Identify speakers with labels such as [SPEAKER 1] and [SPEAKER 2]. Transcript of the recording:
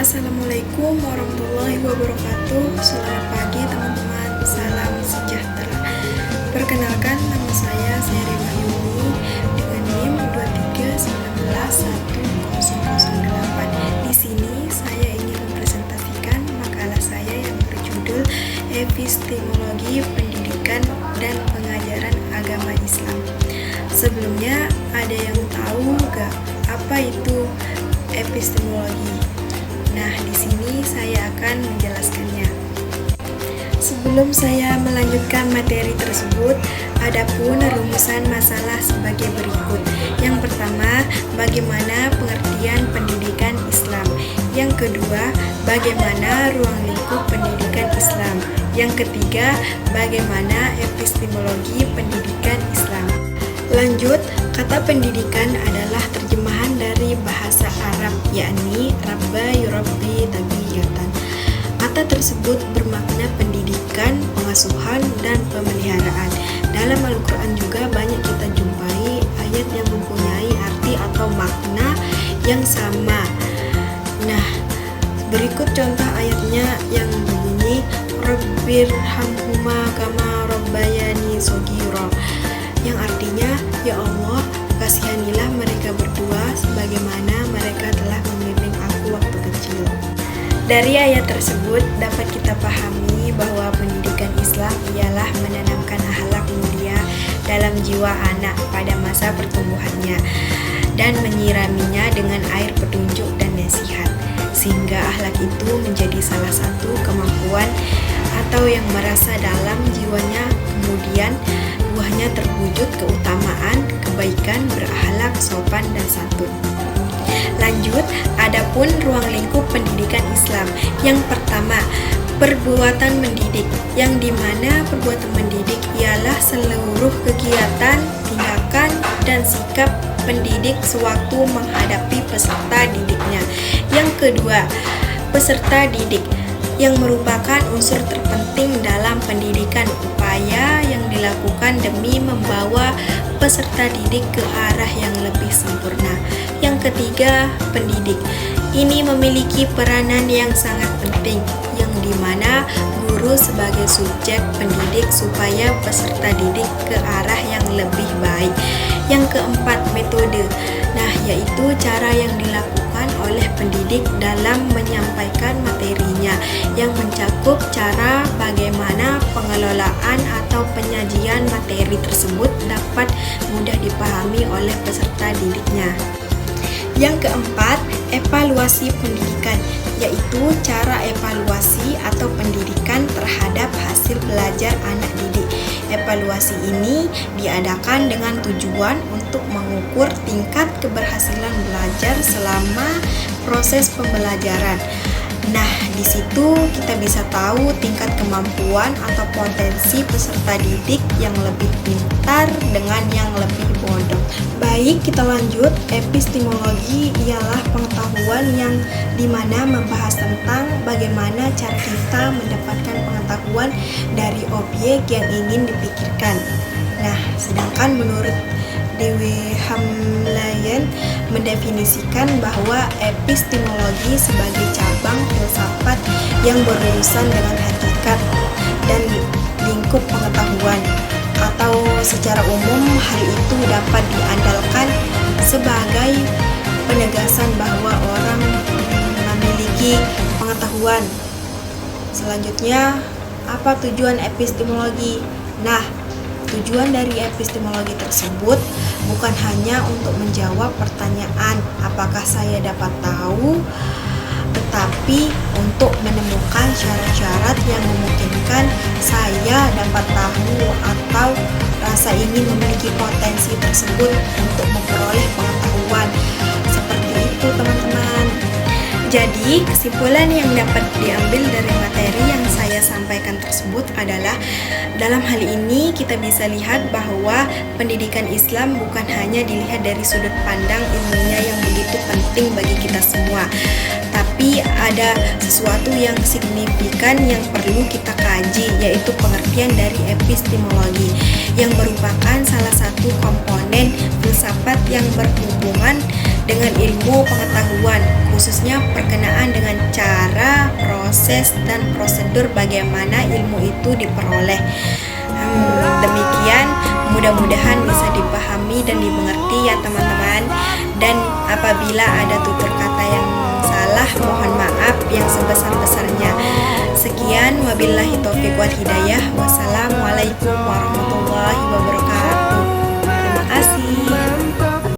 [SPEAKER 1] Assalamualaikum warahmatullahi wabarakatuh. Selamat pagi teman-teman, salam sejahtera. Perkenalkan, nama saya Seri Wahyuni dengan NIM 2319108. Di sini saya ingin mempresentasikan makalah saya yang berjudul Epistemologi Pendidikan dan Pengajaran Agama Islam. Sebelumnya, ada yang tahu gak apa itu epistemologi? Nah, di sini saya akan menjelaskannya. Sebelum saya melanjutkan materi tersebut, adapun rumusan masalah sebagai berikut. Yang pertama, bagaimana pengertian pendidikan Islam. Yang kedua, bagaimana ruang lingkup pendidikan Islam. Yang ketiga, bagaimana epistemologi pendidikan Islam. Lanjut, kata pendidikan adalah terjemahan dari bahasa Arab, yakni rabba yurabbi tabiyatan. Kata tersebut bermakna pendidikan, pengasuhan, dan pemeliharaan. Dalam Al-Quran juga banyak kita jumpai ayat yang mempunyai arti atau makna yang sama. Nah, berikut contoh ayatnya yang berbunyi Rabbirhamhuma kama rabbayani shaghira, yang artinya, ya Allah, kasihanilah mereka berdua sebagaimana mereka telah membimbing aku waktu kecil. Dari ayat tersebut dapat kita pahami bahwa pendidikan Islam ialah menanamkan akhlak mulia dalam jiwa anak pada masa pertumbuhannya dan menyiraminya dengan air petunjuk dan nasihat, sehingga akhlak itu menjadi salah satu kemampuan atau yang merasa dalam jiwanya, kemudian buahnya terwujud keutamaan, kebaikan, berakhlak, sopan, dan santun. Lanjut, adapun ruang lingkup pendidikan Islam. Yang pertama, perbuatan mendidik, yang dimana perbuatan mendidik ialah seluruh kegiatan, tindakan, dan sikap pendidik sewaktu menghadapi peserta didiknya. Yang kedua, peserta didik, yang merupakan unsur terpenting dalam pendidikan, upaya yang dilakukan demi membawa peserta didik ke arah yang lebih sempurna. Yang ketiga, pendidik. Ini memiliki peranan yang sangat penting, yang dimana guru sebagai subjek pendidik supaya peserta didik ke arah yang lebih baik. Yang keempat, metode. Nah, yaitu cara yang dilakukan oleh pendidik dalam menyampaikan materinya, yang mencakup cara bagaimana pengelolaan atau penyajian materi tersebut dapat mudah dipahami oleh peserta didiknya. Yang keempat, evaluasi pendidikan, yaitu cara evaluasi atau pendidikan terhadap hasil belajar anak didik. Evaluasi ini diadakan dengan tujuan untuk mengukur tingkat keberhasilan belajar selama proses pembelajaran. Nah, di situ kita bisa tahu tingkat kemampuan atau potensi peserta didik yang lebih pintar dengan yang lebih bodoh. Baik, kita lanjut. Epistemologi ialah pengetahuan yang dimana membahas tentang bagaimana cara kita mendapatkan pengetahuan dari objek yang ingin dipikirkan. Nah, sedangkan menurut Dewi Hamlayan mendefinisikan bahwa epistemologi sebagai cabang filsafat yang berurusan dengan hakikat dan lingkup pengetahuan, atau secara umum hal itu dapat diandalkan sebagai penegasan bahwa orang memiliki pengetahuan. Selanjutnya, apa tujuan epistemologi? Nah, tujuan dari epistemologi tersebut bukan hanya untuk menjawab pertanyaan apakah saya dapat tahu, tetapi untuk menemukan syarat-syarat yang memungkinkan saya dapat tahu atau rasa ingin memiliki potensi tersebut untuk memperoleh pengetahuan. Seperti itu, teman-teman. Jadi, kesimpulan yang dapat diambil dari materi yang saya sampaikan tersebut adalah dalam hal ini kita bisa lihat bahwa pendidikan Islam bukan hanya dilihat dari sudut pandang ilmunya yang begitu penting bagi kita semua, tapi ada sesuatu yang signifikan yang perlu kita kaji, yaitu pengertian dari epistemologi yang merupakan salah satu komponen filsafat yang berhubungan dengan ilmu pengetahuan, khususnya berkenaan dengan cara, proses, dan prosedur bagaimana ilmu itu diperoleh. Demikian, mudah-mudahan bisa dipahami dan dimengerti ya teman-teman. Dan apabila ada tutur kata yang salah, mohon maaf yang sebesar-besarnya. Sekian, wabillahi taufiq wal hidayah. Wassalamualaikum warahmatullahi wabarakatuh.